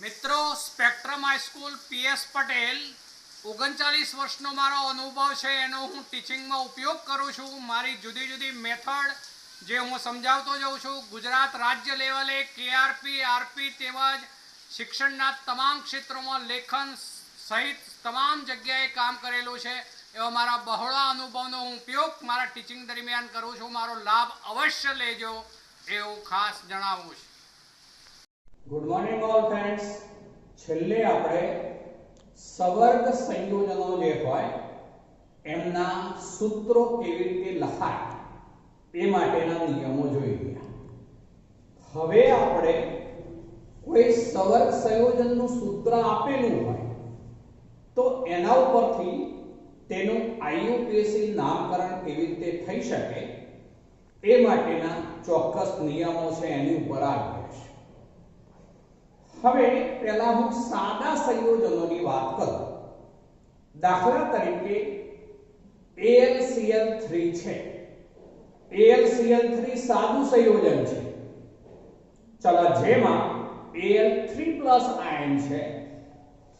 મિત્રો spectrum high school PS Patel 39 વર્ષનો મારો અનુભવ છે એનો હું ટીચિંગમાં ઉપયોગ કરું છું। મારી જુદી જુદી મેથડ જે હું સમજાવતો જાઉં છું। ગુજરાત રાજ્ય લેવલે કેઆરપી આરપી તેમજ શિક્ષણના તમામ ક્ષેત્રોમાં લેખન સહિત તમામ જગ્યાએ કામ કરેલું છે। એવા મારા બહોળા અનુભવનો હું ઉપયોગ મારા ટીચિંગ દરમિયાન કરું છું। મારો લાભ અવશ્ય લેજો એવું ખાસ જણાવું છું। Good morning all friends. छेल्ले આપણે સવર્ગ સંયોજનો જે હોય એમના સૂત્રો કેવી રીતે લખાય એ માટેના નિયમો જોઈ ગયા। હવે આપણે કોઈ સવર્ગ સંયોજનનું સૂત્ર આપેલું હોય તો એના ઉપરથી તેનું આઈયુપીએસી નામકરણ કેવી રીતે થઈ શકે એ માટેના ચોક્કસ નિયમો છે એની ઉપર આવ્યા છે। હવે પહેલા હું સાદા સંયોજનોની વાત કરું। દાખલા તરીકે AlCl3 છે। AlCl3 સાદું સંયોજન છે। ચલો જેમાં Al3+ આયન છે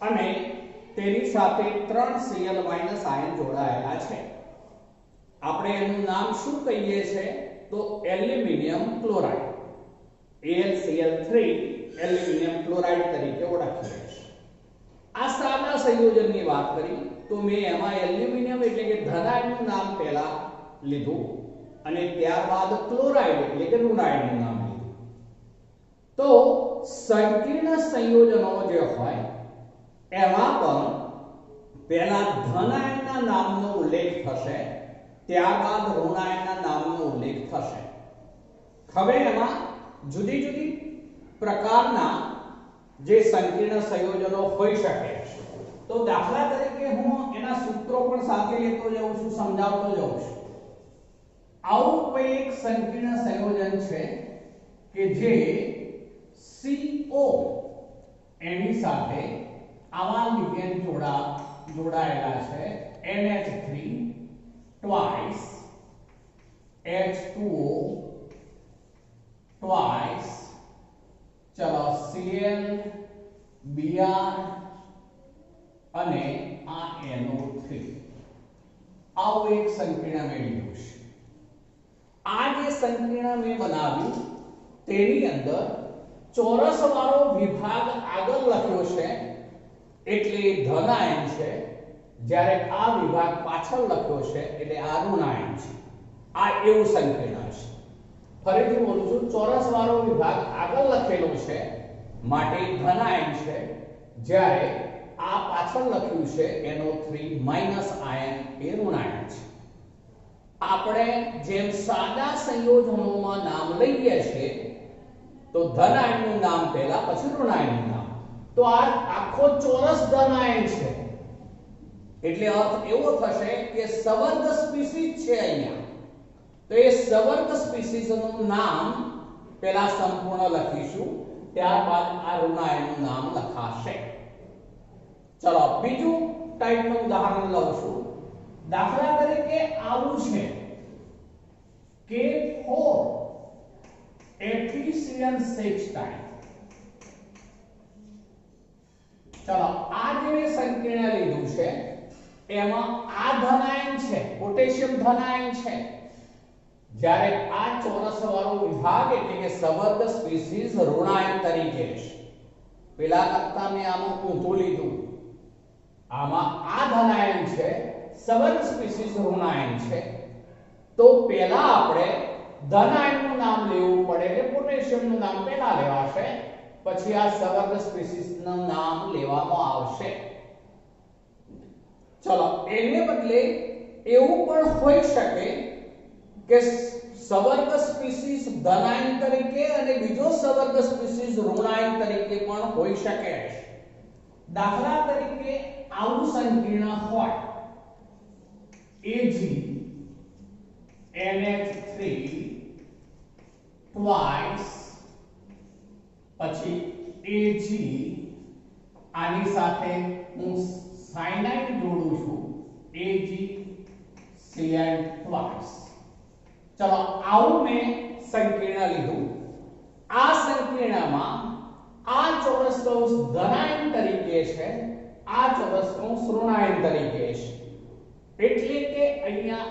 અને તેની સાથે 3Cl- આયન જોડાયેલા છે। આપણે એનું નામ શું કહીએ છીએ તો aluminium chloride. AlCl3 aluminium chloride તરીકે ઓળખાય છે। આ સાદા સંયોજનની વાત કરી તો મેં એમાં એલ્યુમિનિયમ એટલે કે ધનાયનનું નામ પહેલા લીધું અને ત્યારબાદ ક્લોરાઇડ એટલે કે ઋણાયનનું નામ લીધું। તો સંકીર્ણ સંયોજનો જે હોય એમાં પણ પહેલા ધનાયનના નામનો ઉલ્લેખ થશે, ત્યારબાદ ઋણાયનના નામનો ઉલ્લેખ થશે। હવે એમાં જુદી જુદી પ્રકારના જે સંકીર્ણ સંયોજનો હોઈ શકે છે। તો દાખલા તરીકે હું એના સૂત્રો પણ સાથે લેતો જાઉં છું, સમજાવતો જાઉં છું। આવું કોઈ એક સંકીર્ણ સંયોજન છે કે જે CO એની સાથે આવા લિગેન્ડ જોડાયેલા છે NH3 twice H2O twice चलो Cl Br અને આ NO3 આવું એક સંકીર્ણ મેં લીધું છે। આ જે સંકીર્ણ મેં બનાવ્યું તેની અંદર ચોરસ વાળો વિભાગ આગળ લખ્યો છે એટલે ધન આયન છે, જ્યારે આ વિભાગ પાછળ લખ્યો છે એટલે આ ઋણ આયન છે। આ એવું સંકીર્ણ છે। ફરીથી બોલું છું, ચોરસ વાળો વિભાગ આગળ લખેલો છે માટે ધન આયન છે, જ્યારે આ પાછળ લખ્યું છે NO3- આયન એ ઋણ આયન છે। આપણે જેમ સાદા સંયોજનોમાં નામ લઈએ છીએ તો ધન આયનનું નામ પહેલા પછી ઋણ આયનનું નામ, તો આ આખો ચોરસ ધન આયન છે એટલે અર્થ એવો થશે કે સવર્ગ સ્પીસીઝ છે અહીંયા। તો એ સવર્ગ સ્પીસીઝનું નામ પહેલા સંપૂર્ણ લખીશું, ત્યારબાદ આ ઋણ આયનનું નામ લખાશે। ચલો બીજું ટાઈપનું ઉદાહરણ લઉં છું। દાખલા તરીકે આવું છે K4 FeCl6 ટાઈપ। ચલો આ જે મેં સંકીર્ણ લીધું છે એમાં આ ધન આયન છે, પોટેશિયમ ધન આયન છે, જ્યારે આ ચોરસ વાળો વિભાગ એટલે કે સવર્ગ સ્પીસીઝ ઋણાયન તરીકે છે। પેલા કરતા મેં આમાં ઊંધું લીધું, આમાં આ ધનાયન છે, સવર્ગ સ્પીસીઝ ઋણાયન છે, તો પહેલા આપણે ધનાયનનું નામ લેવું પડે એટલે પોટેશિયમનું નામ પહેલા લેવાશે, પછી આ સવર્ગ સ્પીસીઝનું નામ લેવામાં આવશે। ચલો એને બદલે એવું પણ હોઈ શકે કે સવર્ગ સ્પીસીઝ ધનાયન તરીકે અને બીજો સવર્ગ સ્પીસીઝ ઋણાયન તરીકે પણ હોઈ શકે છે। દાખલા તરીકે આવું સંકીર્ણ હોય Ag NH3 twice પછી Ag આની સાથે હું સાયનાઇડ જોડું છું AgCl twice। ચલો આવું મેં સંકીર્ણ લીધું। આ સંકીર્ણમાં આ ચોરસ કૌંસ ધનાયન તરીકે છે, આ ચોરસ કૌંસ ઋણાયન તરીકે છે. એટલે કે અહીંયા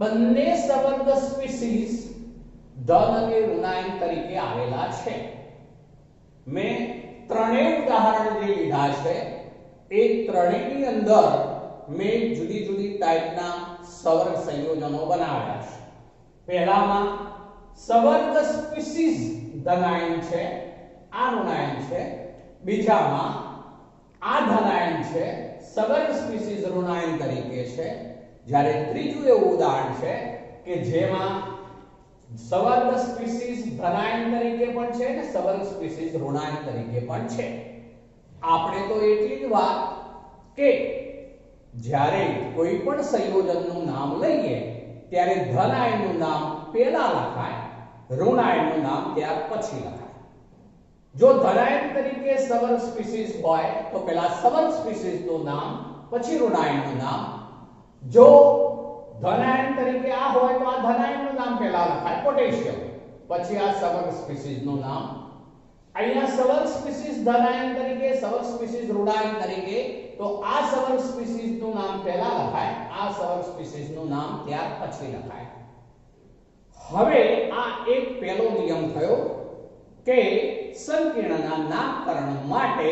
બંને સવર્ગ સ્પીસીઝ ધન અને ઋણાયન તરીકે આવેલા છે. મેં ત્રણેય ઉદાહરણ જે લીધા છે એ ત્રણેયની અંદર મેં જુદી જુદી ટાઈપના સવર્ગ સંયોજનો બનાવ્યા છે. પહેલામાં સવર્ગ સ્પીસીઝ ધનાયન છે, આ ઋણાયન છે. બીજામાં આ ધનાયન છે, સવર્ગ સ્પીસીઝ ઋણાયન તરીકે છે. જ્યારે ત્રીજું એવું ઉદાહરણ છે કે જેમાં સવર્ગ સ્પીસીઝ ધનાયન તરીકે પણ છે અને સવર્ગ સ્પીસીઝ ઋણાયન તરીકે પણ છે. આપણે તો એટલી જ વાત કે જ્યારે કોઈ પણ સંયોજનનું નામ લઈએ ત્યારે ધનાયનનું નામ પહેલા લખાય, ઋણાયનનું નામ ત્યાર પછી લખાય. જો ધનાયન તરીકે સવર્ગ સ્પીસીઝ હોય તો પહેલા સવર્ગ સ્પીસીઝનું નામ પછી ઋણાયનનું નામ. જો ધનાયન તરીકે આ હોય તો આ ધનાયનનું નામ પહેલા લખાય પોટેશિયમ, પછી આ સવર્ગ સ્પીસીઝનું નામ. અહીંયા સવર્ગ સ્પીસીઝ ધનાયન તરીકે, સવર્ગ સ્પીસીઝ ઋણાયન તરીકે, તો આ સવર્ગ સ્પીસીઝનું નામ પહેલા લખાય, આ સવર્ગ સ્પીસીઝનું નામ ત્યાર પછી લખાય. હવે આ એક પહેલો નિયમ થયો કે સંકીર્ણના નામકરણ માટે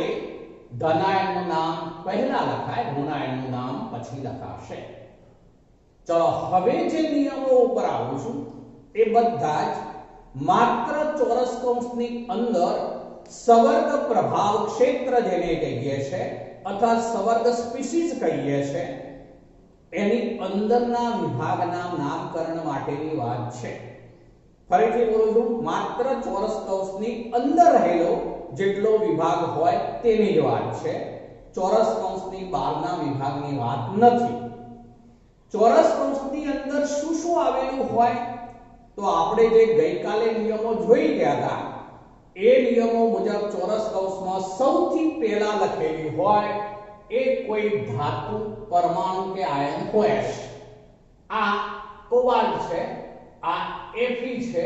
ધનાયનનું નામ પહેલા લખાય, ઋણાયનનું નામ પછી લખાશે. ચલો હવે જે નિયમો ઉપર આવું છું એ બધા જ માત્ર ચોરસ કૌંસની અંદર સવર્ગ પ્રભાવ ક્ષેત્ર જેને કહીએ છે અથવા સવર્ગ સ્પીસીઝ કહીએ છે એની અંદરના વિભાગના નામકરણ માટેની વાત છે. ફરીથી બોલું છું, માત્ર ચોરસ કૌંસની અંદર રહેલો જેટલો વિભાગ હોય તેની જ વાત છે, ચોરસ કૌંસની બહારના વિભાગની વાત નથી. ચોરસ કૌંસની અંદર શું શું આવેલું હોય તો આપણે જે ગઈકાલે નિયમો જોઈ ગયા હતા એ નિયમો મુજબ ચોરસ કૌંસમાં સૌથી પહેલા લખેલી હોય એ કોઈ ધાતુ, પરમાણુ કે આયન હોય છે. આ કોબાલ્ટ છે, આ Fe છે,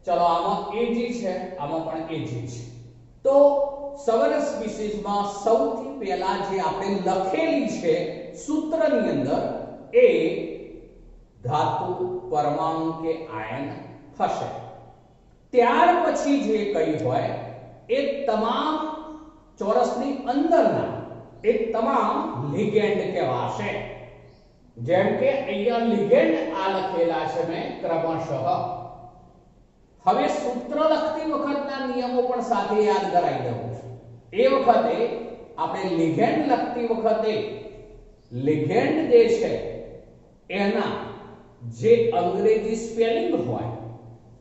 ચલો આમાં Ag છે, આમાં પણ Ag છે. તો સવર્ગ સ્પીસીઝમાં સૌથી પહેલા જે આપણે લખેલી છે સૂત્રની અંદર એ ધાતુ, પરમાણુ કે આયન હશે. ત્યાર પછી જે કઈ હોય એ તમામ ચોરસની અંદરના એ તમામ લિગેન્ડ કહેવાશે. જેમ કે અહીંયા લિગેન્ડ આ લખેલા છે મેં ક્રમશઃ. હવે સૂત્ર લખતી વખતના નિયમો પણ સાથે યાદ કરાવી દઉં છું. એ વખતે આપણે લિગેન્ડ લખતી વખતે લિગેન્ડ જે છે એના જે અંગ્રેજી સ્પેલિંગ હોય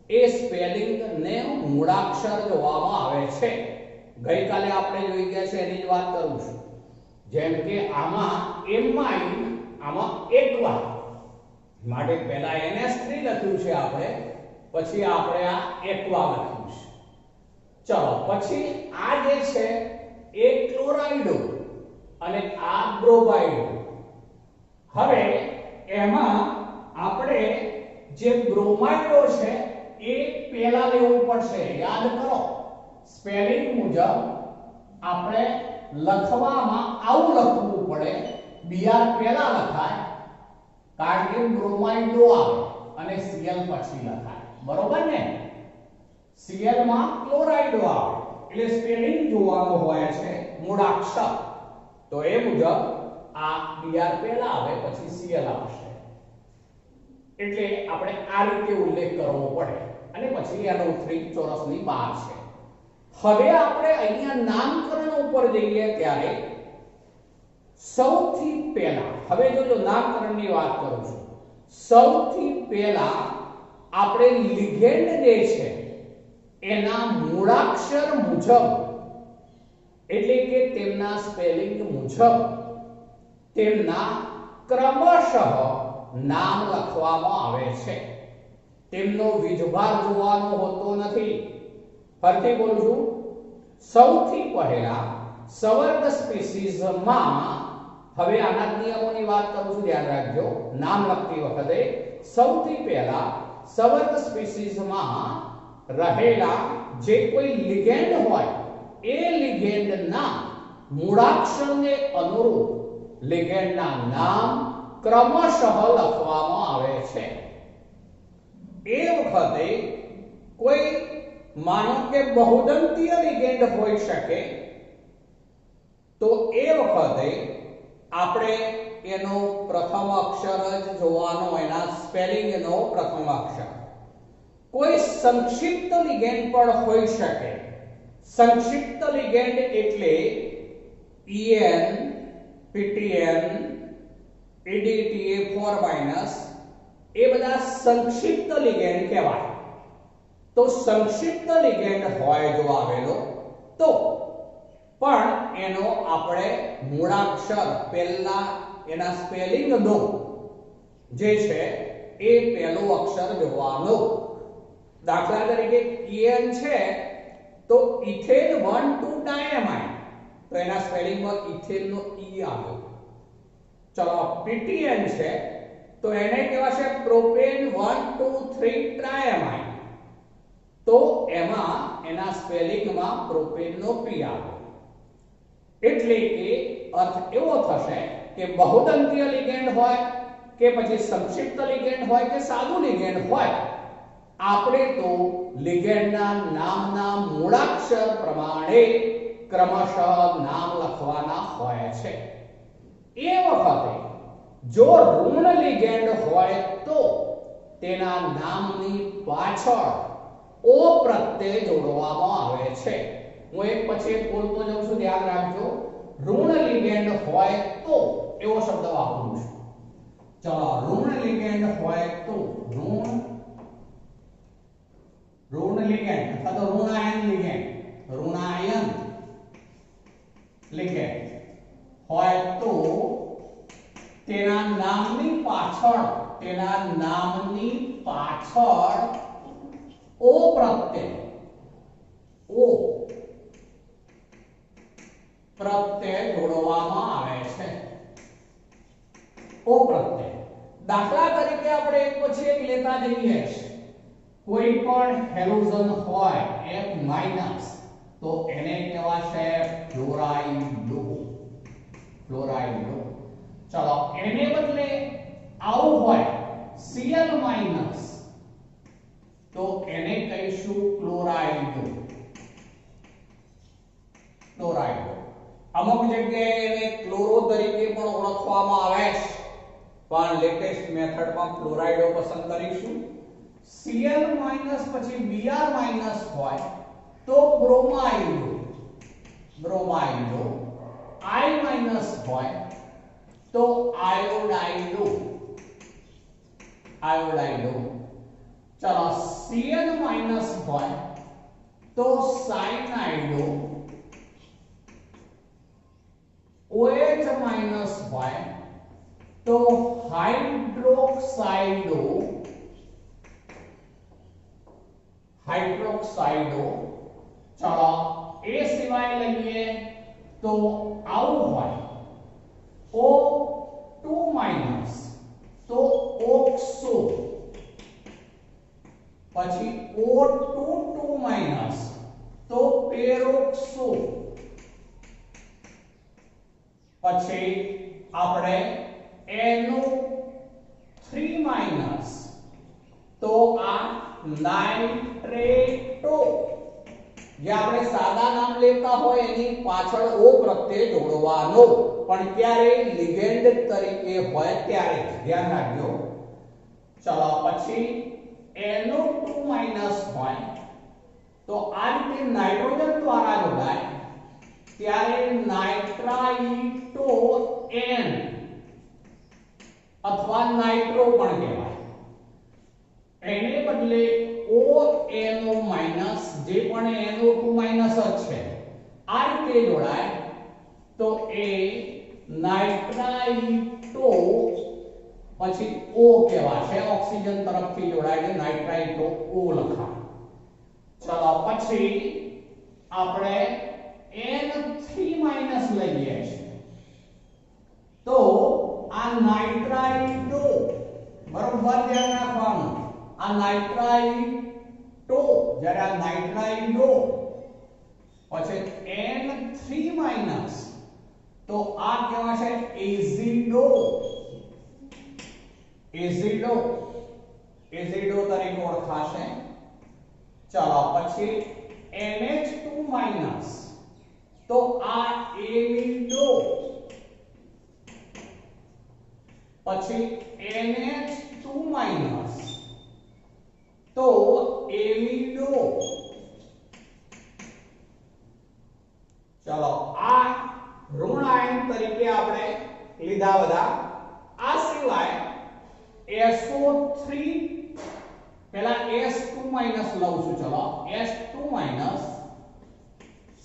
એ સ્પેલિંગ ને મૂળાક્ષર જોવામાં આવે છે. ગઈકાલે આપણે જોઈ ગયા છે એની જ વાત કરું છું. જેમ કે આમાં એમાઇન, આમાં એક્વા માટે પહેલા NH3 લખ્યું છે આપણે, પછી આપણે આ એક્વા લખ્યું છે. ચલો પછી આ જે છે એ ક્લોરાઇડો અને આ બ્રોમાઇડો. હવે એમાં આપણે જે બ્રોમાઇડો છે એ પહેલા લેવું પડશે. યાદ કરો, સ્પેલિંગ મુજબ આપણે લખવામાં આવું લખવું પડે, Br પહેલા લખાય કારણ કે બ્રોમાઇડો આવે અને Cl પછી લખાય, બરોબર ને? Cl માં ક્લોરાઇડો આવે એટલે સ્પેલિંગ જોવાનું હોય છે મૂળાક્ષર. તો એ મુજબ આ Br પહેલા આવે પછી Cl આવશે. એટલે આપણે આ રીતે ઉલ્લેખ કરવો પડે અને પછી NO3 ચોરસની બહાર છે. હવે આપણે અહીંયા નામકરણ ઉપર જઈએ ત્યારે સૌથી પહેલા, હવે જો નામકરણની વાત કરું છું, સૌથી પહેલા આપણે લિગેન્ડ જે છે એના મૂળાક્ષર મુજબ એટલે કે તેમના સ્પેલિંગ મુજબ તેમના ક્રમશઃ નામ લખવામાં આવે છે. તેમનો વીજભાર જોવાનો હોતો નથી. ફરીથી બોલું છું, સૌથી પહેલા સવર્ગ સ્પીસીઝમાં, હવે આના નિયમોની વાત કરું છું, ધ્યાન રાખજો. નામ લખતી વખતે સૌથી પહેલા સવર્ગ સ્પીસીઝમાં રહેલા જે કોઈ લિગેન્ડ હોય એ લિગેન્ડના મૂળાક્ષરને અનુરૂપ લિગેન્ડના નામ ક્રમશઃ લખવામાં આવે છે. એ વખતે કોઈ માનો કે બહુદંતીય લિગેન્ડ હોઈ શકે તો એ વખતે આપણે એનો પ્રથમ અક્ષર જ જોવાનો, એના સ્પેલિંગનો પ્રથમ અક્ષર. કોઈ સંક્ષિપ્ત લિગેન્ડ પણ હોઈ શકે. સંક્ષિપ્ત લિગેન્ડ એટલે en, ptn, edta 4- એ બધા સંક્ષિપ્ત લિગેન્ડ કહેવાય. તો સંક્ષિપ્ત લિગેન્ડ હોય જો આવેલો તો પણ એનો આપણે મૂળાક્ષર પહેલા એના સ્પેલિંગનો જે છે એ પહેલો અક્ષર જોવાનો. દાખલા તરીકે en છે તો ઇથેન 1,2-diamine, તો એના સ્પેલિંગમાં ઇથેનનો e આવ્યો. ચલો ptn છે તો એને કહેવાશે પ્રોપેન 1,2,3-triamine, તો એમાં એના સ્પેલિંગમાં પ્રોપેનનો p આવ્યો. એટલે કે અર્થ એવો થશે કે બહુદંતીય લિગેન્ડ હોય કે પછી સંક્ષિપ્ત લિગેન્ડ હોય કે સાદું લિગેન્ડ હોય, આપણે તો લિગેન્ડના નામના મૂળાક્ષર પ્રમાણે ક્રમશઃ નામ લખવાના હોય છે. એ વખતે જો ઋણ લિગેન્ડ હોય તો તેના નામની પાછળ ઓ પ્રત્યય જોડવામાં આવે છે. હું એક પછી એક બોલતો જાઉં છું, ધ્યાન રાખજો. ઋણ લિગેન્ડ હોય તો એવો શબ્દ વાપરું છું. ચલો ઋણ લિગેન્ડ હોય તો ઋણ લિગેન્ડ અથવા તો ઋણાયન લિગેન્ડ હોય તો તેના નામની પાછળ ઓ પ્રત્યય જોડવામાં આવે છે. ઓ પ્રત્યય. દાખલા તરીકે આપણે એક પછી એક લેતા જઈએ. કોઈ પણ હેલોજન હોય F- તો એને કહેવાશે ફ્લોરાઇડો. ચલો એને બદલે આવું હોય Cl- તો એને કહીશું ક્લોરાઇડો. અમુક જગ્યાએ એને ક્લોરો તરીકે પણ ઓળખવામાં આવે છે, પણ લેટેસ્ટ મેથડમાં ક્લોરાઇડો પસંદ કરીશું. Cl- પછી Br- હોય તો બ્રોમાઇડો. I- હોય તો આયોડાઇડો. ચલો Cn- હોય તો સાયનાઇડો. OH- હોય તો હાઇડ્રોક્સાઇડો. ચલો એ સિવાય લઈએ તો આવું હોય O2- તો ઓક્સો. પછી O22- તો પેરોક્સો. પછી આપણે NO3- તો આ નાઇટ્રેટો. જે આપણે સાદા નામ લેતા હોય એની પાછળ ઓ પ્રત્યય જોડવાનો, પણ ક્યારે લિગેન્ડ તરીકે હોય ત્યારે. ધ્યાન રાખજો. ચલો પછી NO2- હોય તો આ રીતે નાઇટ્રોજન દ્વારા જોડાય ત્યારે નાઇટ્રાઇટો N અથવા નાઇટ્રો પણ કહેવાય. એને બદલે ONO- જે પણ NO2- જ છે આ રીતે જોડાય તો એ નાઇટ્રાઇટો પછી O કહેવાશે. ઓક્સિજન તરફથી જોડાય છે નાઇટ્રાઇટો O લખાય. ચલો પછી આપણે N3- લઈએ છીએ તો આ નાઇટ્રાઇટો, બરોબર ધ્યાન રાખવાનું. આ નાઇટ્રાઇટો, જ્યારે આ નાઇટ્રાઇડો પછી માઈનસ, તો આ કહેવાશે એઝિડો. એઝિડો તરીકે ઓળખાશે. ચાલો પછી NH2 માઈનસ, તો આ એમિડો. પછી NH2 માઈનસ, તો એમિડો. ચાલો આ ઋણ આયન તરીકે આપણે લીધા બધા. આ સિવાય SO3 પહેલા S2 માઈનસ લઉં છું. ચલો S2 માઈનસ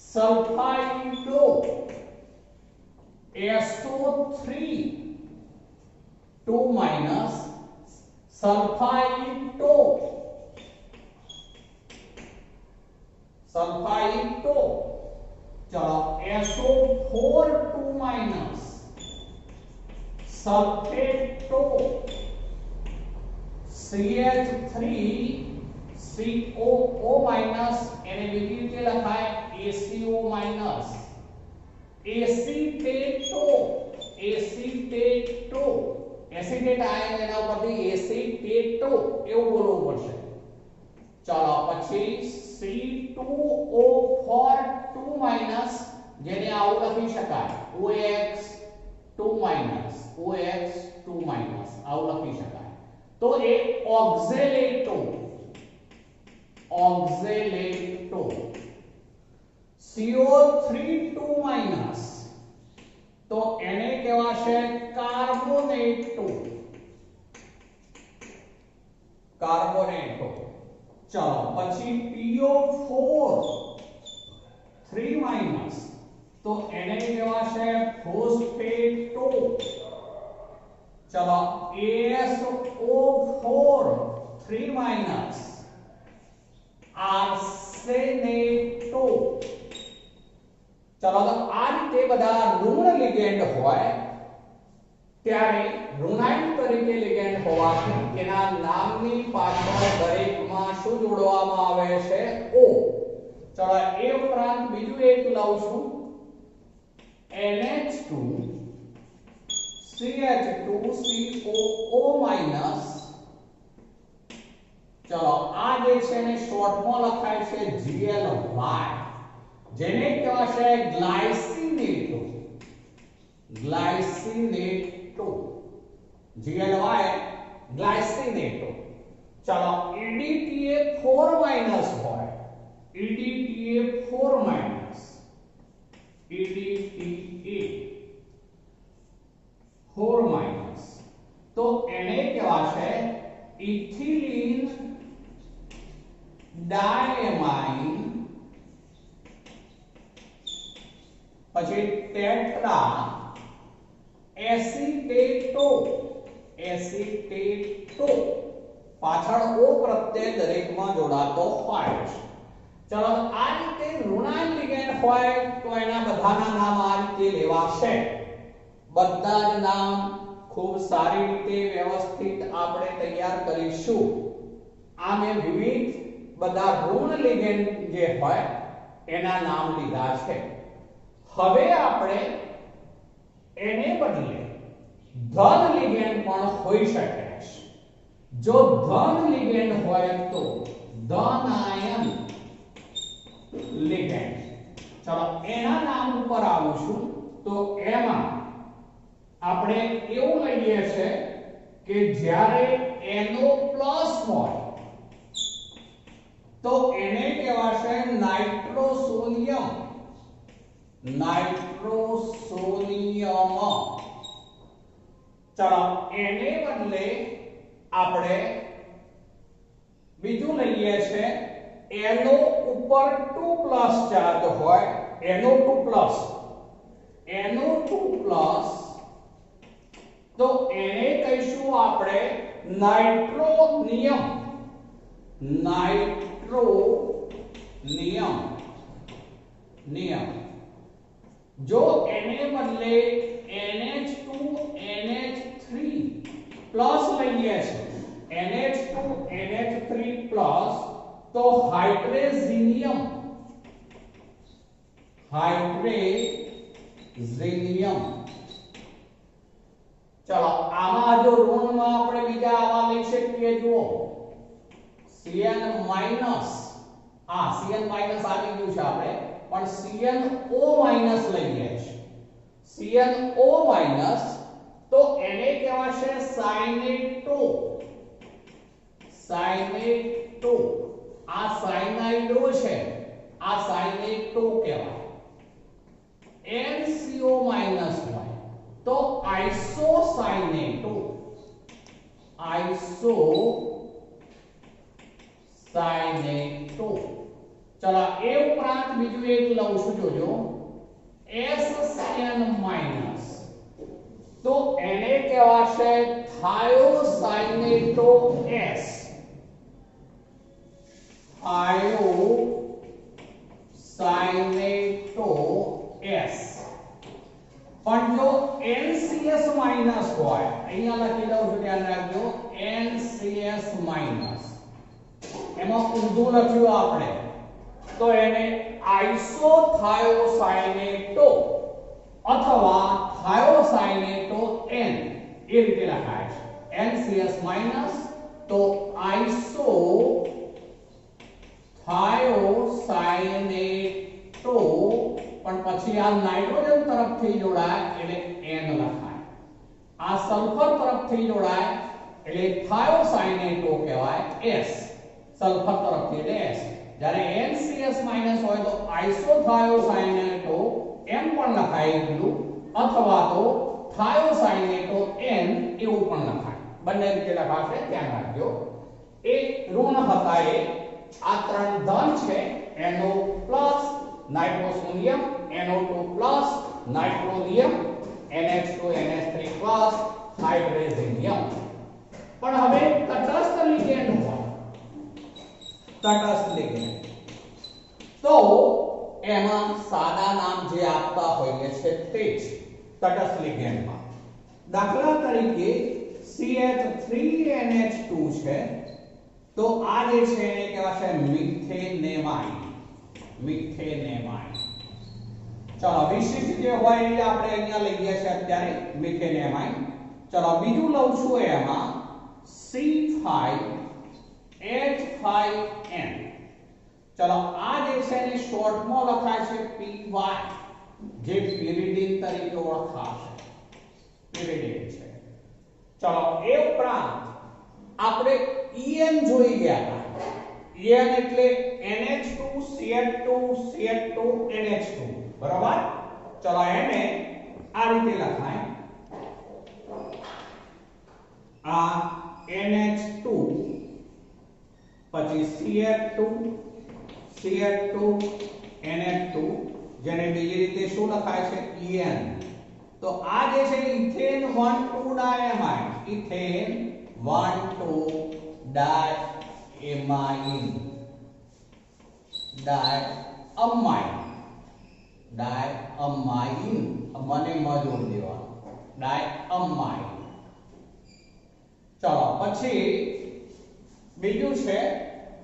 સલ્ફાઇડો. SO3 2 minus સલ્ફાઇડો. चलो SO4 2 minus सल्फेटो. CH3 COO minus એને બીજી રીતે લખાય ACO માઇનસ. એસિટેટો. એસિટેટ આયન એના ઉપરથી એસિટેટો એવું બોલવું પડશે. ચાલો પછી C2O4 2 માઈનસ, જેને આવું લખી શકાય OX2 માઈનસ. આવું લખી શકાય. તો એ ઓક્ઝેલેટો. CO3 2 માઈનસ, તો એને કહેવાશે કાર્બોનેટો. ચલો પછી PO4 3 માઈનસ, તો એને કહેવાશે ફોસ્ફેટો. ચલો ASO4 3 માઈનસ આર્સેનેટો. ચલો તો આ રીતે બધા ઋણ લિગેન્ડ હોય ત્યારે ઋણાયન તરીકે લિગેન્ડ હોવાથી એના નામની પાછળ દરેકમાં શું જોડવામાં આવે છે? O. ચલો એ ઉપરાંત બીજું એક લઉં છું NH2 CH2 COO માઈનસ. ચલો આ જે છે ને શોર્ટમાં લખાય છે GLY, જેને કહેવાશે ગ્લાયસિનેટો. GLY ગ્લાયસિનેટો. ચલો EDTA4 માઈનસ હોય. EDTA4 માઈનસ તો એને કહેવાશે ઇથિલિન ડાયમાઇન. પછી ટેટ્રા એસિટેટો. પાછળ O પ્રત્યય દરેકમાં જોડાતો હોય છે. ચલો આ રીતે ઋણાયન લિગેન્ડ હોય તો એના બધાના નામ આ રીતે લેવાશે. બધા જ નામ ખૂબ સારી રીતે વ્યવસ્થિત આપણે તૈયાર કરીશું. આમે વિવિધ બધા ઋણ લિગેન્ડ જે હોય એના નામ લીધા છે. હવે આપણે એને બદલે ધન લિગેન્ડ પણ હોઈ શકે છે. જો ધન લિગેન્ડ હોય તો ધન આયન લિગેન્ડ. ચલો એના નામ ઉપર આવું છું. તો એમાં આપણે એવું લઈએ છે કે જ્યારે NO+ હોય તો એને કહેવાશે નાઇટ્રોસોનિયમ. ચલો એને બદલે આપણે બીજું લઈએ છે NO ઉપર 2+ ચાર્જ હોય. NO2+ તો એને કહીશું આપણે નાઇટ્રોનિયમ. જો એને બદલે NH2 NH3+ લઈએ છે, NH2 NH3+, તો હાઇડ્રેઝિનિયમ. ઝિલિયમ. ચલો આમાં જો ઋણમાં આપણે બીજા આવા લઈ શકીએ. જુઓ Cn માઈનસ Cn માઈનસ આવી ગયું છે આપણે, પણ CnO માઈનસ લઈએ છીએ. CnO માઈનસ તો એને કહેવાશે સાયનેટ2. સાયનેટ2 આ સાયનાઇડો છે, આ સાયનેટ2 કહેવાય. NCO માઈનસ હોય તો આઇસોસાયનેટ2. આઇસોસાયનેટ2. ચલો એ ઉપરાંત બીજું એક લઉં છું, જોજો SCN માઈનસ તો એને કહેવાશે થાયોસાયનેટો S. થાયોસાયનેટો S. પણ જો NCS માઈનસ હોય, અહીંયા લખી દઉં છું, ધ્યાન રાખજો NCS માઈનસ, એમાં ઊંધું લખ્યું આપણે તો એને આઇસોથાયોસાયનેટો અથવા થાયોસાયનેટો N એ રીતે લખાય છે. NCS માઈનસ તો આઇસો થાયોસાયનેટો, પણ પછી આ નાઇટ્રોજન તરફથી જોડાય એટલે N લખાય. આ સલ્ફર તરફથી જોડાય એટલે થાયોસાયનેટો કહેવાય S. સલ્ફર તરફથી એટલે S. જ્યારે NCS માઈનસ હોય તો આઇસોથાયોસાયનેટો એમ પણ લખાય એટલું, અથવા તો થાયોસાયનેટો N એવું પણ લખાય. બંને રીતે લખાશે, ધ્યાન રાખજો. એ ઋણ હતા એ આ ત્રણ ધન છે. NO plus nitrosonium, NO2 plus nitronium, NH2 NH3 plus hydrogenium. પણ હવે તટસ્થ લિગેન્ડ હોય, તટસ્થ લિગેન્ડ તો એમાં સાદા નામ જે આપતા હોઈએ છે તે જ તટસ્થ લિગેન્ડમાં. દાખલા તરીકે CH3NH2 છે તો આ જે છે એને કહેવાશે મિથેનેમાઇન. મિથેનેમાઇન. ચલો વિશિષ્ટ જે હોય એ આપણે અહીંયા લઈએ છીએ અત્યારે મિથેનેમાઇન. ચલો બીજું લઉં છું એમાં C5H5N. ચલો આ જે છે એને શોર્ટમાં લખાય છે PY, જે pyridine તરીકે ઓળખાશે. pyridine છે. ચલો એ ઉપરાંત આપણે EN જોઈ ગયા હતા. EN એટલે NH2CH2 NH2, બરાબર. ચલો એને આ રીતે લખાય. આ NH2 પછી CH2 NH2, જેને બીજી રીતે શું લખાય છે EN. તો આ જે છે ઇથેન 1,2 ડાયમાઇન, ઇથેન 1,2 ડાયમાઇન, ડાયમાઇન, ડાયમાઇન. મને મ જોડી દેવાનું, ડાયમાઇન. ચલો પછી બીજું છે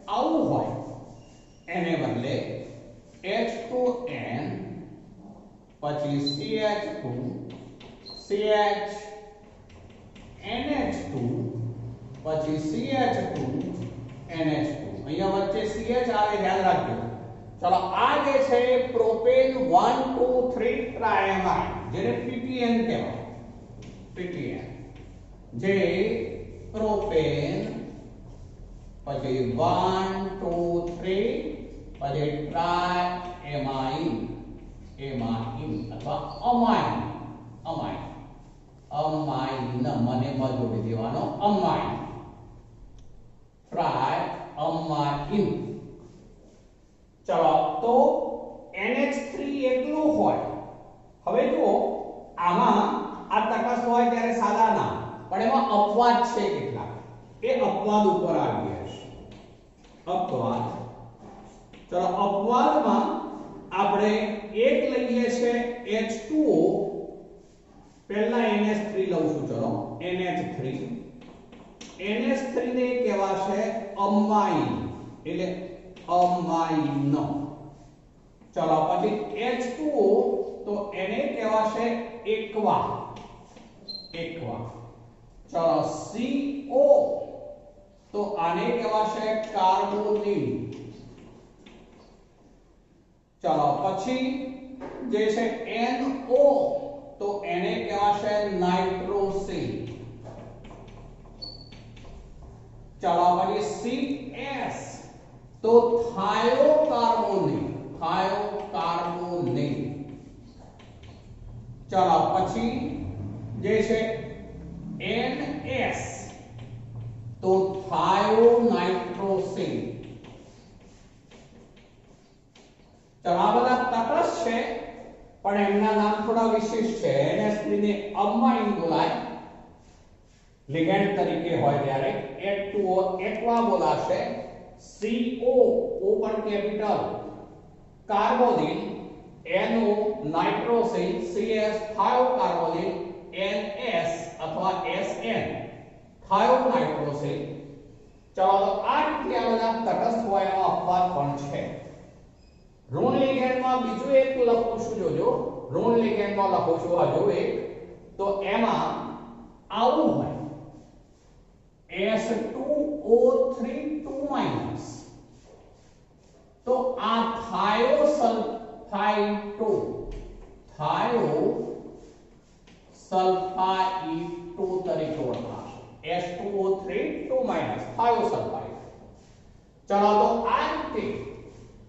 આવું હોય, એને બદલે H2N પછી CH2 CH NH2 પછી CH2 NH2. અહીંયા વચ્ચે CH આવે, ધ્યાન રાખજો. ચલો આ જે છે પ્રોપેન 1 2 3 ટ્રાયમાઇન, જેને PTN કહેવાય. PTN જે પ્રોપેન પછી 1 2 3 પછી ટ્રાયમાઇન, એમાઇન અથવા અમાઇન. અમાઇન, અમાઇન મને મ જોડી દેવાનો, અમાઇન, ટ્રાયમાઇન. ચલો તો NH3 એકલું હોય. હવે જુઓ આમાં આ તટસ્થ હોય ત્યારે સાદા નામ, પણ એમાં અપવાદ છે કેટલાક. એ અપવાદ ઉપર આવીએ છીએ. અપવાદ. ચલો અપવાદમાં આપણે એક લઈએ છે H2O. પહેલા NH3 લઉં છું. ચલો NH3. NH3 ને કહેવાશે અમાઇન, એટલે અમાઇન. ચલો પછી H2O તો એને કહેવાશે એક્વા. ચલો CO તો આને કહેવાશે કાર્બોનિલ. ચલો પછી જે છે NO તો એને કહેવાશે નાઇટ્રોસિલ. ચલો પછી CS તો થાયોકાર્બોનિલ. ચલો પછી જે છે NS તો થાયોનાઇટ્રોસિલ. ચલો આ બધા તટસ્થ છે પણ એમના નામ થોડા વિશિષ્ટ છે. NS3 ને અમાઇન બોલાય લિગેન્ડ તરીકે હોય ત્યારે, H2O એક્વા બોલાશે, CO O પણ capital, carbonyl, NO નાઇટ્રોસિલ, CS થાયોકાર્બોનિલ, NS અથવા SN થાયોનાઇટ્રોસિલ. ચલો તો આ રીતે આ બધા તટસ્થ હોય એનો અપવાદ પણ છે. ઋણ લિગેન્ડમાં બીજું એક લખું છું, જોજો ઋણ લિગેન્ડમાં લખું છું હજુ એક, તો એમાં આવું હોય S2O3 2- તો આ થાયોસલ્ફાઇડ તરીકે ઓળખાશે. S2O3 2- થાયોસલ્ફાઇડ. ચલો તો આ રીતે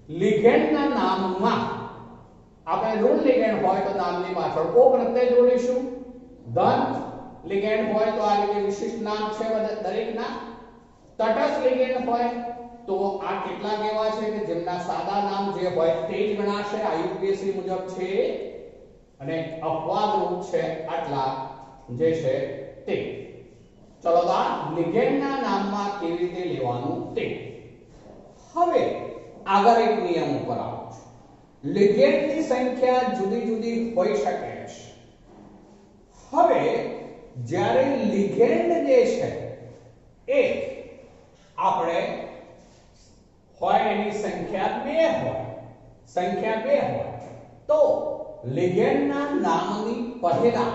લિગેન્ડના નામમાં આપણે ઋણ લિગેન્ડ હોય તો નામની પાછળ ઓ પ્રત્યય જોડીશું. ધન લિગેન્ડ હોય તો આ રીતે વિશિષ્ટ નામ છે દરેકના. તટસ્થ લિગેન્ડ હોય તો આ કેટલાક એવા છે કે જેમના સાદા નામ જે હોય તે જ ગણાશે, IUPAC મુજબ છે, અને અપવાદ રૂપ છે આટલા જે છે તે. ચલો તો આ લિગેન્ડના નામમાં કેવી રીતે લેવાનું તે. હવે આગળ એક નિયમ ઉપર આવું છું. લિગેન્ડની સંખ્યા જુદી જુદી હોઈ શકે છે. હવે જ્યારે લિગેન્ડ જે છે એ આપણે હોય એની સંખ્યા 2 હોય તો લિગેન્ડના નામની પહેલા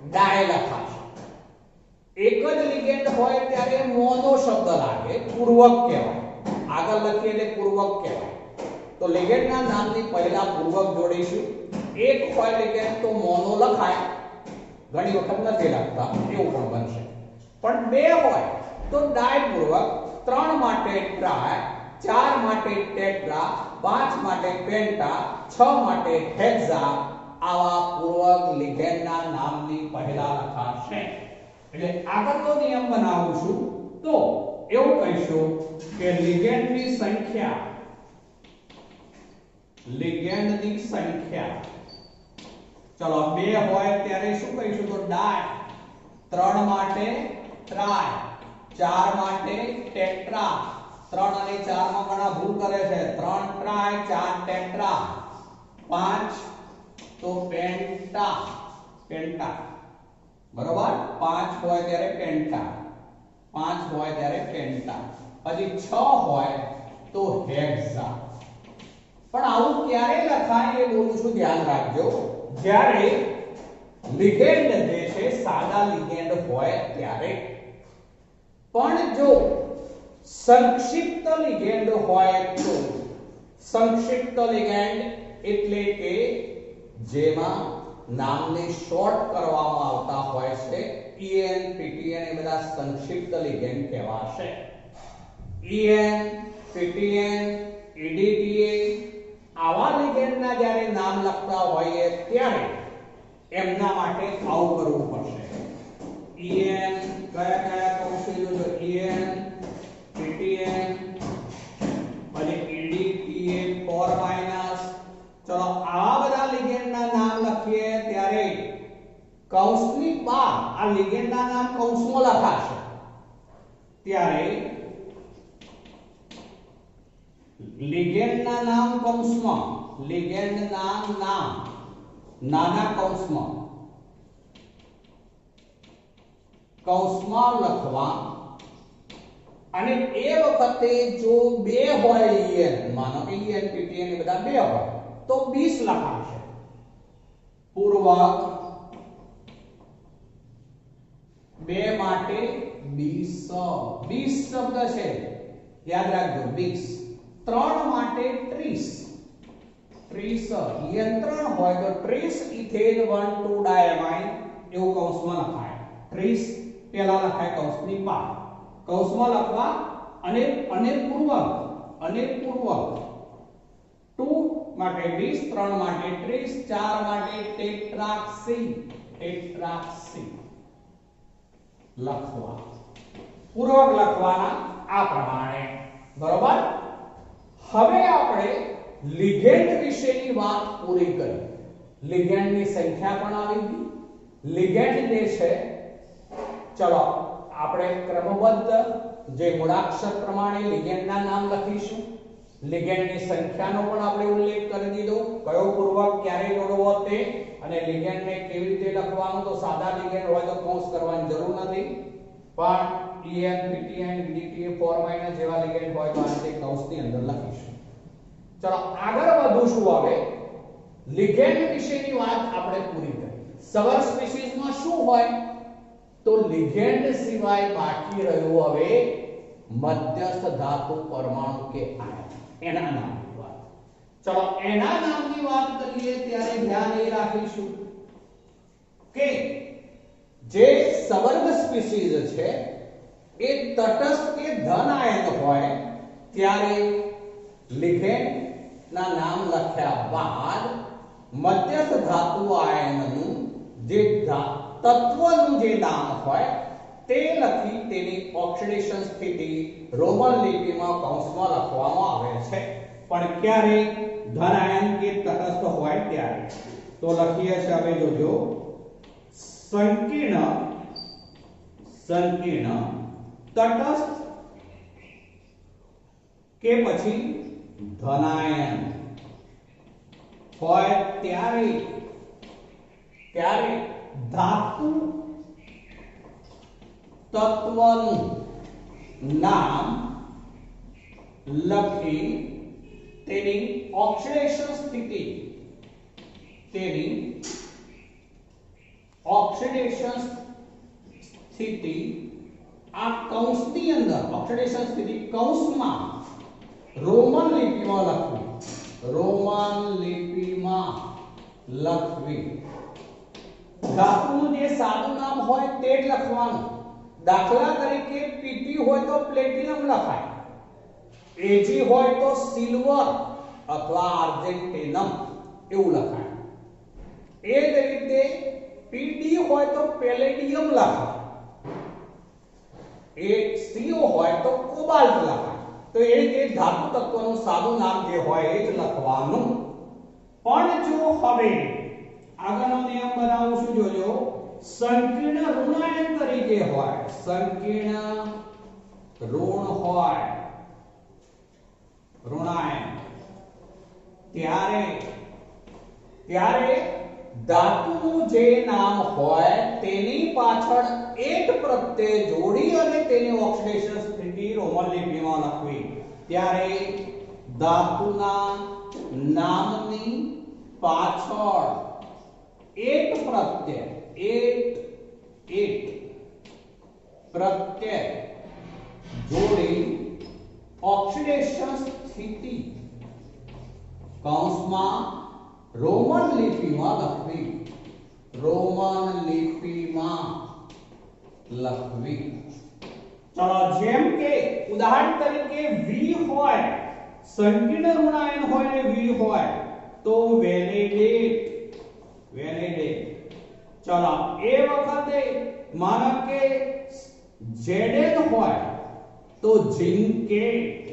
ડાય લખાશે. એક જ લિગેન્ડ હોય ત્યારે મોનો શબ્દ લાગે, પૂર્વક કહેવાય. આગળ લખીએ એટલે પૂર્વક કહેવાય. તો લિગેન્ડના નામની પહેલા પૂર્વક જોડીશું. એક હોય લિગેન્ડ તો મોનો લખાય, ઘણી વખત નથી લખતા, એવું પણ બનશે. પણ 2 હોય તો ડાય પૂર્વક, 3 માટે ટ્રાય, 4 માટે ટેટ્રા, 5 માટે પેન્ટા, 6 માટે હેક્ઝા, આવા પૂર્વક લિગેન્ડના નામની પહેલા લખાશે. એટલે આગળનો નિયમ બનાવું છું તો એવું કહીશું કે લિગેન્ડની સંખ્યા ચલો 2 હોય ત્યારે શું કહીશું તો ડાય, 3 માટે ટ્રાય, 4 માટે ટેટ્રા. 3 અને 4 માં ઘણા ભૂલ કરે છે. 3 ટ્રાય, 4 ટેટ્રા, 5 તો પેન્ટા. બરોબર, 5 હોય ત્યારે પેન્ટા, 5 હોય ત્યારે પેન્ટા. પછી 6 હોય તો હેક્ઝા. પણ આવું ક્યારે લખાય એ બોલું છું, ધ્યાન રાખજો. જ્યારે લિગેન્ડ જે છે સાદા લિગેન્ડ હોય ત્યારે. પણ જો સંક્ષિપ્ત લિગેન્ડ હોય તો, સંક્ષિપ્ત લિગેન્ડ એટલે કે જેમાં નામને શોર્ટ કરવામાં આવતા હોય છે, EN, PTN એ બધા સંક્ષિપ્ત લિગેન્ડ કહેવાશે. EN, PTN, EDTA આવા લિગેન્ડના જ્યારે નામ લખતા હોઈએ ત્યારે એમના માટે આવું કરવું પડશે. EN કયા કહું છું જો EN, PTN અને EDTA 4-. ચલો આવા બધા લિગેન્ડના નામ લખીએ ત્યારે કૌંસની બહાર આ લિગેન્ડના નામ કૌંસમાં લખાશે. ત્યારે લિગેન્ડના નામ કૌંસમાં, લિગેન્ડના નામ નાના કૌંસમાં લખવા. અને એ વખતે જો 2 હોય EN, માનો કે EN, PTN એ બધા 2 હોય તો 20 લખાશે. પૂર્વક 2 માટે 20 શબ્દ છે, યાદ રાખજો 20. 3 માટે 30 યંત્રણ હોય તો 30 ઇથેન 1,2 ડાયમાઇન એવું કૌંસમાં લખાય. 30 પહેલા લખાય કૌંસની બહાર. કૌંસમાં લખવા અને પૂર્વક 2 માટે 20, 3 માટે 30, 4 માટે ટેટ્રાક્સી લખવા. પૂર્વક લખવાના આ પ્રમાણે. બરોબર. હવે આપણે લિગેન્ડ વિશેની વાત પૂરી કરી. લિગેન્ડની સંખ્યા પણ આવી ગઈ. લિગેન્ડ જે છે, ચલો આપણે ક્રમબદ્ધ જે મૂળાક્ષર પ્રમાણે લિગેન્ડના નામ લખીશું. લિગેન્ડની સંખ્યાનો પણ આપણે ઉલ્લેખ કરી દીધો, કયો પૂર્વક ક્યારે જોડવો તે, અને લિગેન્ડને કેવી રીતે લખવાનું. તો સાદા લિગેન્ડ હોય તો કૌંસ કરવાની જરૂર નથી, પણ EN, PTN, DTA, 4- જેવા લિગેન્ડ હોય તો આ રીતે કૌંસની અંદર લખીશું. ચલો આગળ વધુશું. હવે લિગેન્ડ વિશેની વાત આપણે પૂરી કરી. સબસ્પીસીઝમાં શું હોય? તો લિગેન્ડ સિવાય બાકી રહ્યું હવે મધ્યસ્થ ધાતુ પરમાણુ કે આયન. એના નામની વાત. ચલો એના નામની વાત કરીએ ત્યારે ધ્યાન એ રાખીશું કે જે સવર્ગ સ્પીસીઝ છે એ તટસ્થ કે ધન આયન હોય ત્યારે લિગેન્ડ ના નામ લખ્યા બાદ મધ્યસ્થ ધાતુ આયનનું જે તત્વનું જે નામ હોય તે લખી તેની ઓક્સિડેશન સ્થિતિ રોમન લિપિમાં કૌંસમાં લખવામાં આવે છે. પણ ક્યારે? ધન આયન કે તટસ્થ હોય ત્યારે. તો લખીએ છીએ હવે જોજો, સંકીર્ણ તટસ્થ કે પછી ધનાયન હોય ત્યારે ધાતુ તત્વનું નામ લખી તેની ઓક્સિડેશન સ્થિતિ આ કૌંસની અંદર ઓક્સિડેશન સ્થિતિ કૌંસમાં રોમન લિપિમાં લખવી. ધાતુનું જે સાદું નામ હોય તે જ લખવાનું. દાખલા તરીકે PP હોય તો પ્લેટિનમ લખાય, Ag હોય તો સિલ્વર અથવા આર્જેન્ટિનમ એવું લખાય. એ જ રીતે PD હોય તો પેલેડિયમ લખાય, CO હોય તો કોબાલ્ટ લખાય. તો એ રીતે ધાતુ તત્વનું સાદું નામ જે હોય એ જ લખવાનું. પણ જો હવે આગળનો નિયમ બનાવશું, જોજો, સંકીર્ણ ઋણાયન તરીકે હોય, સંકીર્ણ ઋણ હોય ઋણાયન ત્યારે ધાતુનું જે નામ હોય તેની પાછળ એક પ્રત્યય જોડી અને તેની ઓક્સિડેશન સ્થિતિ રોમન લિપિમાં લખવી. ત્યારે ધાતુના નામની પાછળ એક પ્રત્યય જોડી ઓક્સિડેશન સ્થિતિ કૌંસમાં રોમન લિપિમાં લખવી. ચલો જેમ કે ઉદાહરણ તરીકે V હોય, સંકીર્ણ ઋણાયન હોય ને V હોય તો વેનેડેટ. ચલો એ વખતે માનો કે Zn હોય તો ઝિંકેટ.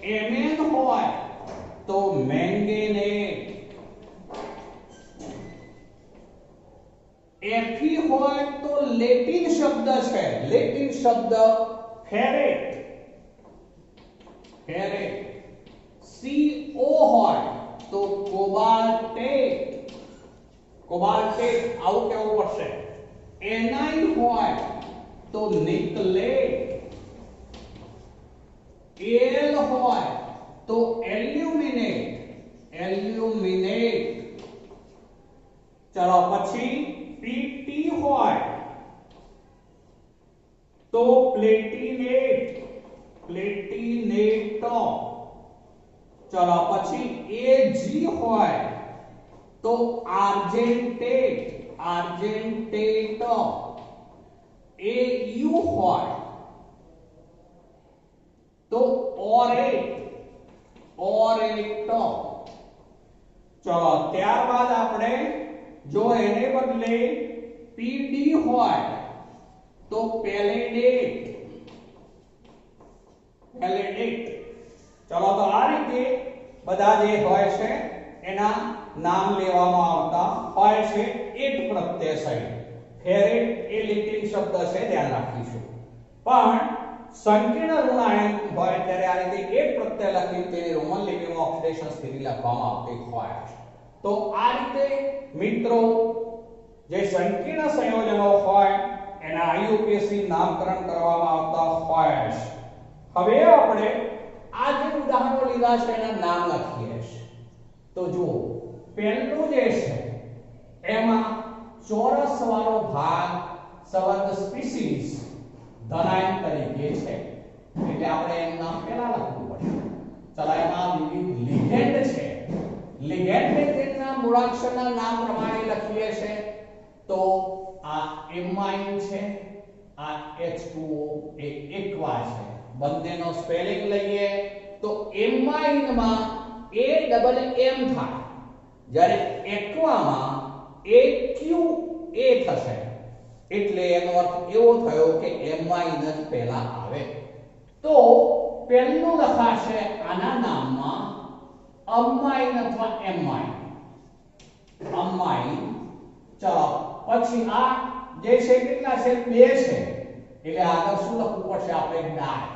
Mn હોય તો મેંગેનેટ. Fe હોય તો લેટિન શબ્દ ફેરેટ. CO હોય તો કોબાલ્ટેટ. આવું કેવું પડશે. Ni હોય તો નિકલેટ. Al હોય તો એલ્યુમિનેટ. એલ્યુમિનેટ. ચલો પછી Pt હોય તો પ્લેટિનેટ. પ્લેટિનેટ. ચલો પછી Ag હોય તો આર્જેન્ટેટ. આર્જેન્ટેટ. Au હોય તો ઓરેટ. ઓરેટ. ચલો ત્યારબાદ આપણે જો એને બદલે Pd હોય તો પેલેડેટ. પેલેડેટ. ચલો તો આ રીતે બધા જે હોય છે એના નામ લેવામાં આવતા હોય છે એક પ્રત્યય સહિત. ફેરેટ એ લેટિન શબ્દ છે, ધ્યાન રાખીશું. પણ સંકીર્ણ ઋણાયન હોય ત્યારે આ રીતે એક પ્રત્યય લખી તેની રોમન લિપિમાં ઓક્સિડેશન સ્થિતિ લખવામાં આવતી હોય છે. તો આ રીતે મિત્રો જે સંકીર્ણ સંયોજનો હોય એના IUPAC નામકરણ કરવામાં આવતા હોય છે. હવે આપણે આ જે ઉદાહરણો લીધા છે એના નામ લખીએ છીએ. તો જુઓ પહેલું જે છે એમાં ચોરસ વાળો ભાગ સંવર્ગ સ્પીસીઝ ધનાયન તરીકે છે, એટલે આપણે એનું નામ પહેલા લખવું પડશે. ચલો એમાં વિવિધ લિગેન્ડ છે. લિગેન્ડ ને તેના મૂળાક્ષરના નામ પ્રમાણે લખીએ છે. તો આ એમાઇન છે, આ H2O એ એક્વા છે. બંનેનો સ્પેલિંગ લઈએ તો એમાઇનમાં A ડબલ M થાય, જ્યારે એક્વામાં AQA થશે. એટલે એનો અર્થ એવો થયો કે એમાઇન જ પહેલા આવે. તો પહેલું લખાશે આના નામમાં અમાઇન અથવા એમાઇન. અમાઇન. ચલો પછી આ જે છે કેટલા છે? 2 છે, એટલે આગળ શું લખવું પડશે? આપણે ડાય.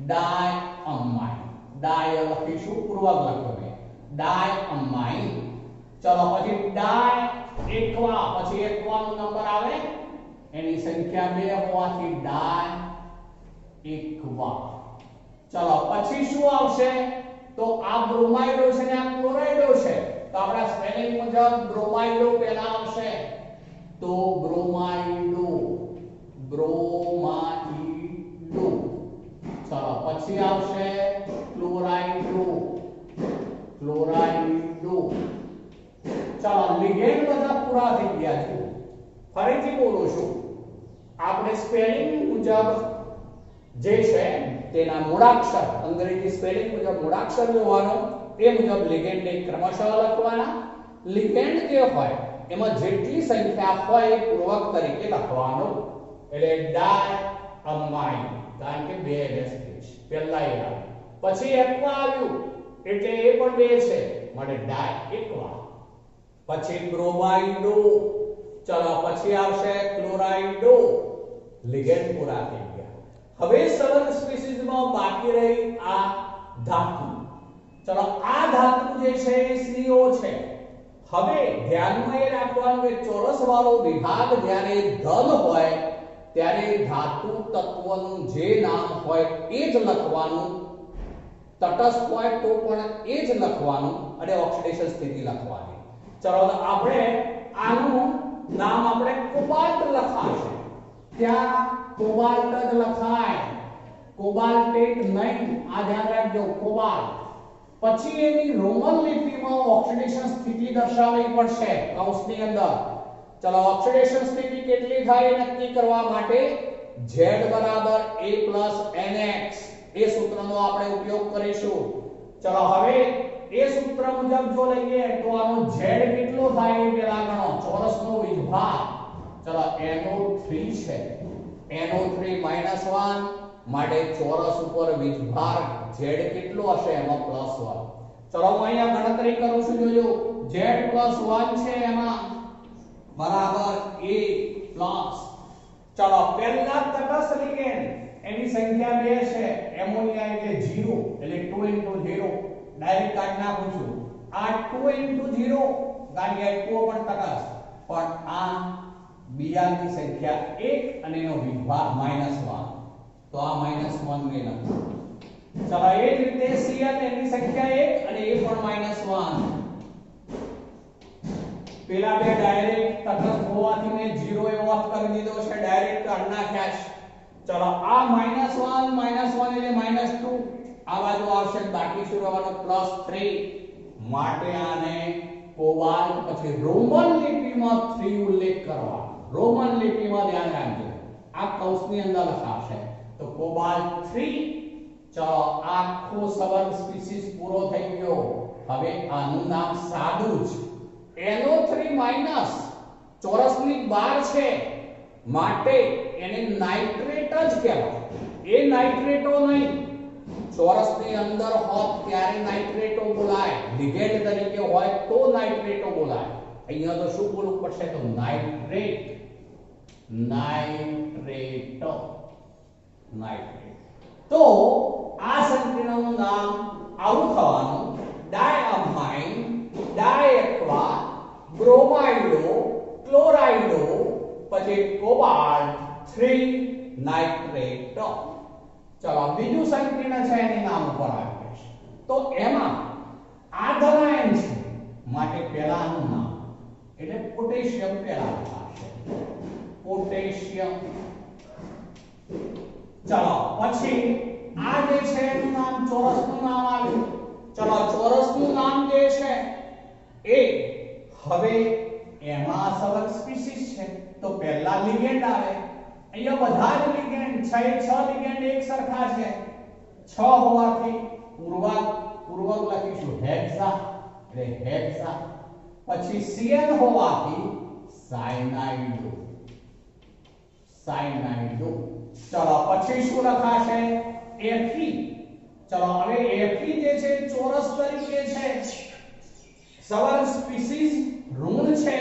ડાય અમાઇન. ડાય લખીશું પૂર્વક લખોને. ડાય અમાઇન. ચલો પછી ડાય એક્વા. પછી એક્વાનો નંબર આવે એની સંખ્યા 2 હોવાથી ડાય એક્વા. ચલો પછી શું આવશે? તો આ બ્રોમાઇડો છે ને આ ક્લોરાઇડો છે, તો આપણા સ્પેલિંગ મુજબ બ્રોમાઇડો પહેલા આવશે. તો બ્રોમાઇડો. બ્રોમાઇડો. ચલો પછી આવશે ક્લોરાઇડો. ક્લોરાઇડો. ચલો લિગેન્ડ બધા પૂરા થઈ ગયા છે. ફરીથી બોલું છું. આપણે સ્પેલિંગ મુજબ જે છે તેના મૂળાક્ષર, અંગ્રેજી સ્પેલિંગ મુજબ મૂળાક્ષર લેવાનો, એ મુજબ લિગેન્ડ ને ક્રમશઃ લખવાના. લિગેન્ડ જે હોય એમાં જેટલી સંખ્યા હોય એ પૂર્વક તરીકે લખવાનો. એટલે ડાય અમાઇન, કારણ કે 2 વ્યસ્ત છે પહેલા એ આવે. પછી એક્વા આવ્યું એટલે એ પણ 2 છે, માટે ડાય એક્વા. પછી બ્રોમાઇડો. ચલો પછી આવશે ક્લોરાઇડો. લિગેન્ડ પૂરા થઈ ગયા. હવે સવર્ગ સ્પીસીઝમાં બાકી રહી આ ધાતુ. ચલો આ ધાતુ જે છે એ CO છે. હવે ધ્યાનમાં એ રાખવાનું કે ચોરસ વાળો વિભાગ જ્યારે ધન હોય ત્યારે ધાતુ તત્વનું જે નામ હોય એ જ લખવાનું. તટસ્થ હોય તો પણ એ જ લખવાનું અને ઓક્સિડેશન સ્થિતિ લખવાની. ચલો આપણે આનું નામ આપણે કોબાલ્ટ લખાશે. ત્યાં કોબાલ્ટ જ લખાય, કોબાલ્ટેટ નહીં. આ ધ્યાન રાખજો, કોબાલ્ટ. પછી એની રોમન લિપિમાં ઓક્સિડેશન સ્થિતિ દર્શાવવી પડશે કૌંસની અંદર. ચલો ઓક્સિડેશન સ્થિતિ કેટલી થાય એ નક્કી કરવા માટે Z બરાબર A + NX એ સૂત્રનો આપણે ઉપયોગ કરીશું. ચલો હવે એ સૂત્ર મુજબ જો લઈએ તો આનો Z કેટલો થાય એ પેલા ગણો. ચોરસનો વિભાગ. ચલો NO3 છે, NO3 -1 માટે ચોરસ ઉપર વિભાગ Z કેટલો હશે? એમાં +1. ચલો હું અહીંયા ગણતરી કરું છું. જોજો Z +1 છે એમાં બરાબર A+. ચલો પહેલા તટસ્થ લિગેન્ડ એની સંખ્યા 2 છે. એમોનિયા એટલે 0, એટલે 2 * 0 ડાયરેક્ટ કાઢી નાખું છું. આ 2 * 0 કારણ કે H2O પણ તટસ્થ, પણ આ બીજાની સંખ્યા 1 અને એનો વિભાગ -1, તો આ -1 ને લખું. ચલો એ જ રીતે Cl એની સંખ્યા 1 અને એ પણ -1. પેલા બે ડાયરેક્ટ તટસ્થ હોવાથી મેં 0 એ ઓફ કરી દીધો છે, ડાયરેક્ટ કાઢ નાખ્યા છે. ચલો આ -1 એટલે -2 આ બાજુ આવશે, બાકી શું રહેવાનું +3. માટે આને કોબાલ્ટ, પછી રોમન લિપિમાં 3 ઉલ્લેખ કરવા, રોમન લિપિમાં ધ્યાન રાખજો, આ કૌંસની અંદર લખાશે તો કોબાલ્ટ 3. ચલો આખો સવર્ગ સ્પીસીસ પૂરો થઈ ગયો. હવે આનું નામ સાદું છે, NO3- ચોરસની બહાર છે માટે એને નાઇટ્રેટ જ કહેવાય. એ નાઇટ્રેટો નહીં, ચોરસની અંદર હોત ત્યારે નાઇટ્રેટો બોલાય, લિગેન્ડ તરીકે હોય તો નાઇટ્રેટો બોલાય. અહીંયા તો શું બોલવું પડશે તો નાઇટ્રેટ, નાઇટ્રેટો, નાઇટ્રેટ. તો આ સંકીર્ણનું નામ આવું થવાનું ડાયઅમાઇન, ડાયએક્વા, બ્રોમાઇડો, ક્લોરાઇડો, પછી કોબાલ્ટ 3 નાઇટ્રેટો. ચલો બીજું સંકીર્ણ છે એની નામ ઉપર આવીએ છીએ. તો એમાં આ ધનાયન છે માટે પહેલાનું નામ એટલે પોટેશિયમ પહેલા લખાશે, પોટેશિયમ. ચલો પછી આ જે છે એનું નામ ચોરસનું નામ આવ્યું. ચલો ચોરસનું નામ જે છે એ હવે એમાં સવર્ગ સ્પીસીસ છે તો પહેલા લિગેન્ડ આવે. અહીંયા બધા જ લિગેન્ડ 6 લિગેન્ડ એક સરખા છે. 6 હોવાથી પૂર્વક લખીશું હેક્સા એટલે હેક્સા. પછી Cn હોવાથી સાયનાઇડ, સાયનાઇડ. ચલો પછી શું લખાશે Fe. ચલો હવે Fe જે છે ચોરસ તરીકે છે, સવર્ગ સ્પીસીસ ઋણ છે.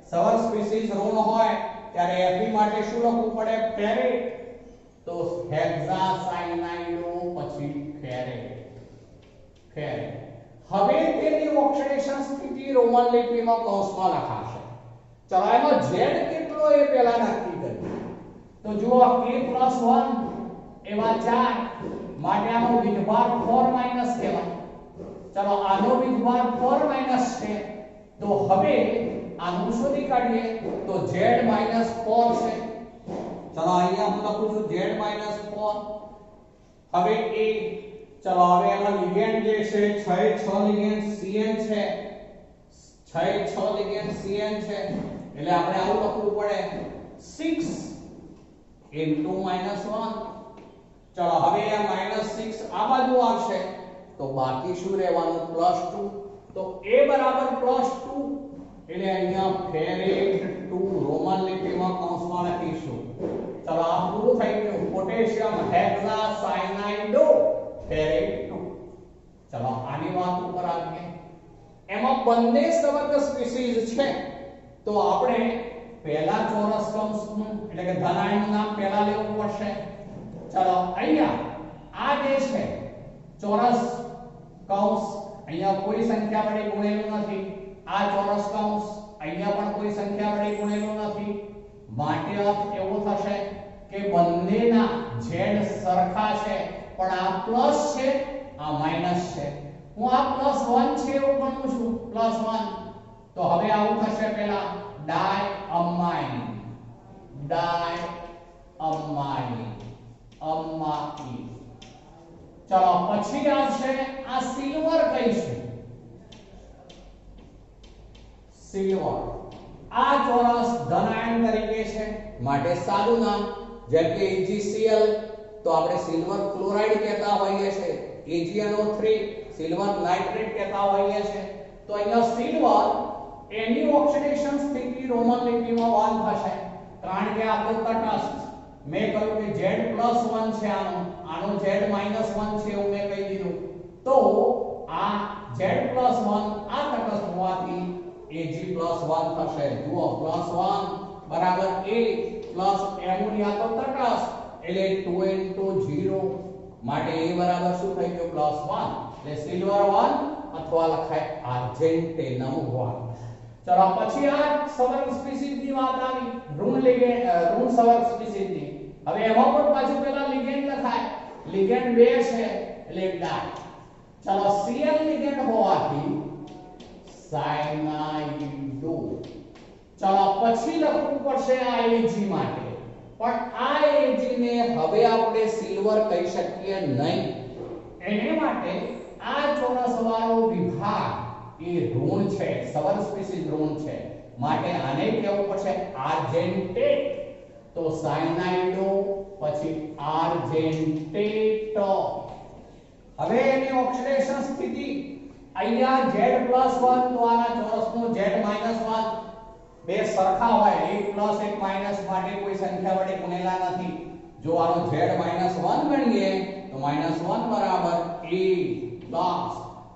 સવર્ગ સ્પીસીસ ઋણ હોય ત્યારે Fe માટે શું લખવું પડે ફેરેટ. તો હેક્સાસાયનાઇડો પછી ફેરેટ. હવે તેની ઓક્સિડેશન સ્થિતિ રોમન લિપિમાં કૌંસમાં લખાશે. ચલો એમાં Z કેટલો એ પહેલા નક્કી કરીએ. તો જુઓ K+1 એવા 4 માટે આનો વિધભાર 4- કહેવાય. ચલો આનો વિધભાર 4- છે તો હવે આનું શોધી કાઢીએ તો Z - 4 છે. ચલો અહીંયા હું લખું છું Z - 4. હવે એ ચલો હવે એમાં લિગેન્ડ જે છે 6 લિગેન્ડ Cn છે, 6 લિગેન્ડ Cn છે એટલે આપણે આવું લખવું પડે 6 * -1. ચલો હવે આ -6 આ બાજુ આવશે તો બાકી શું રહેવાનું +2. તો A બરાબર +2 એટલે અહીંયા ફેરેટ 2 રોમન લિપિમાં કૌંસમાં લખીશું. ચલો આ પૂરું થઈ ગયું. પોટેશિયમ હેક્સાસાયનાઇડો ફેરેટ 2. ચલો આની વાત ઉપર આવીએ. એમાં બંને સવર્ગ સ્પીસીસ છે તો આપણે પહેલા ચોરસ કૌંસનું એટલે કે ધનાયનનું નામ પહેલા લેવું પડશે. ચલો અહીંયા આ જે છે ચોરસ કૌંસ, અહીંયા કોઈ સંખ્યા વડે ગુણેલું નથી. આ ચોરસ કૌંસ અહીંયા પણ કોઈ સંખ્યા વડે ગુણેલું નથી. માટે અર્થ એવો થશે કે બંનેના z સરખા છે પણ આ પ્લસ છે આ માઈનસ છે. હું આ +1 છે એવું ગણું છું +1. તો હવે આવું થશે પહેલા ડાયઅમાઇન, અમાઇન. ચલો પછી આવશે આ સિલ્વર કહીશું, સિલ્વર. આ ચોરસ ધનાયન તરીકે છે માટે સાદું નામ જેમ કે AgCl તો આપણે સિલ્વર ક્લોરાઇડ કહેતા હોઈએ છીએ, AgNO3 સિલ્વર નાઇટ્રેટ કહેતા હોઈએ છીએ. તો અહીંયા સિલ્વર એની ઓક્સિડેશન સ્થિતિ રોમન લિપિમાં 1 થશે કારણ કે આપણો તટસ્થ મેં કહ્યું કે Z+1 છે, આનો Z -1 છે એવું મેં કહી દીધું. તો આ Z+1 આ તટસ્થ હોવાથી Ag+1 થશે. જુઓ +1 બરાબર A પ્લસ એમોનિયા તો તટસ્થ એટલે 2 * 0 માટે A બરાબર શું થઈ ગયું +1 એટલે સિલ્વર 1 અથવા લખાય આર્જેન્ટેનમ 1. ચલો પછી આ સવર્ગ સ્પીસીસ ની વાત આવી, ઋણ સવર્ગ સ્પીસીસ ની. હવે એમાં પણ પાછું પહેલા લિગેન્ડ લખાય. લિગેન્ડ 2 છે એટલે ડાય. ચલો Cl લિગેન્ડ હોવાથી સાયનાઇડો. ચલો પછી લખવું પડશે Ag માટે, પણ આ Ag ને હવે આપણે સિલ્વર કહી શકીએ નહીં. એને માટે આ ચોરસ વાળો વિભાગ એ ઋણ છે, સબસ્પીસીઝ ઋણ છે, માટે આને કહેવું પડશે આર્જેન્ટેટ. તો સાયનાઇડો પછી આર્જેન્ટેટ. હવે એની ઓક્સિડેશન સ્થિતિ અહીંયા Z+1 તો આના ચોરસનો Z-1 બે સરખા હોય, 1 પ્લસ 1 માઈનસ માટે કોઈ સંખ્યા વડે ગુણેલા નથી. જો આનો Z-1 ગણીએ તો -1 બરાબર A+.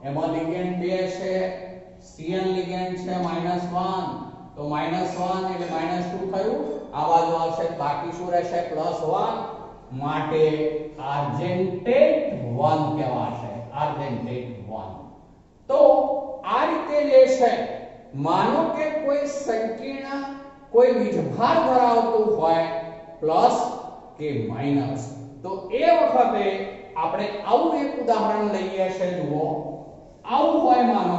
એમાં લિગેન્ડ 2 છે, Cn લિગેન્ડ છે -1, તો -1 એટલે -2 થયું. આ બાજુ આવશે બાકી શું રહેશે +1, માટે આર્જેન્ટેટ 1 કહેવાશે. આર્જેન્ટેટ 1. તો આ રીતે જે છે, માનો કે કોઈ સંકીર્ણ કોઈ વીજભાર ધરાવતું હોય પ્લસ કે માઈનસ, તો એ વખતે આપણે આવું એક ઉદાહરણ લઈએ છે. જુઓ, આવું હોય માનો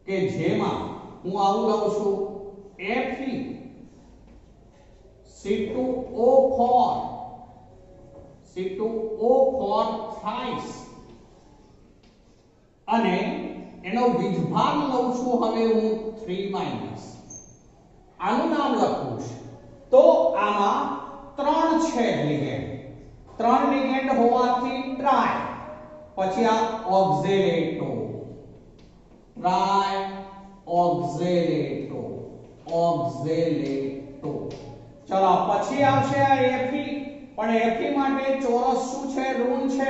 કે જેમાં હું આવું લઉં છું Fe C2O4 thrice, અને એનો વીજભાર લઉં છું હવે હું 3-. આનું નામ લખું છું. તો આમાં 3 છે લિગેન્ડ. 3 લિગેન્ડ હોવાથી ટ્રાય, પછી આ ઓક્ઝેલેટો, ટ્રાય ઓક્ઝેલેટો, ઓક્ઝેલેટો. ચલો પછી આવશે આ Fe, પણ Fe માટે ચોરસ શું છે? ઋણ છે,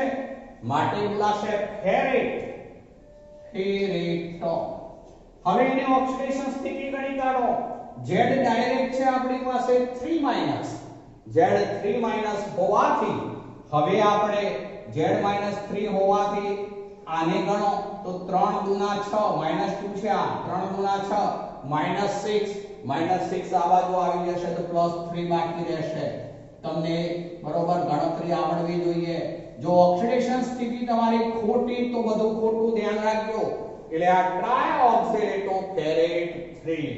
માટે બોલાશે ફેરેટ, ફેરેટ. હવે એની ઓક્સિડેશન સ્થિતિ ગણી કાઢો. Z ડાયરેક્ટ છે આપણી પાસે 3-, Z3- હોવાથી હવે આપણે Z-3 હોવાથી આને ગણો તો 3 દુના 6, -2 છે આ, 3 દુના 6, -6 આ બાજુ આવી જશે તો +3 બાકી રહેશે. તમને બરોબર ગણતરી આવડવી જોઈએ. જો ઓક્સિડેશન સ્થિતિ તમારી ખોટી તો બધું ખોટું ધ્યાન રાખજો. એટલે આ ટ્રાયઓક્સિલેટો ફેરેટ 3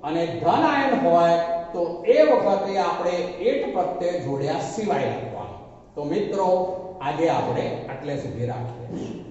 અને ધન આયન હોય તો એ વખતે આપણે એટ પ્રત્યય જોડ્યા સિવાય લખવાનું. તો મિત્રો આજે આપણે આટલે સુધી રાખીએ.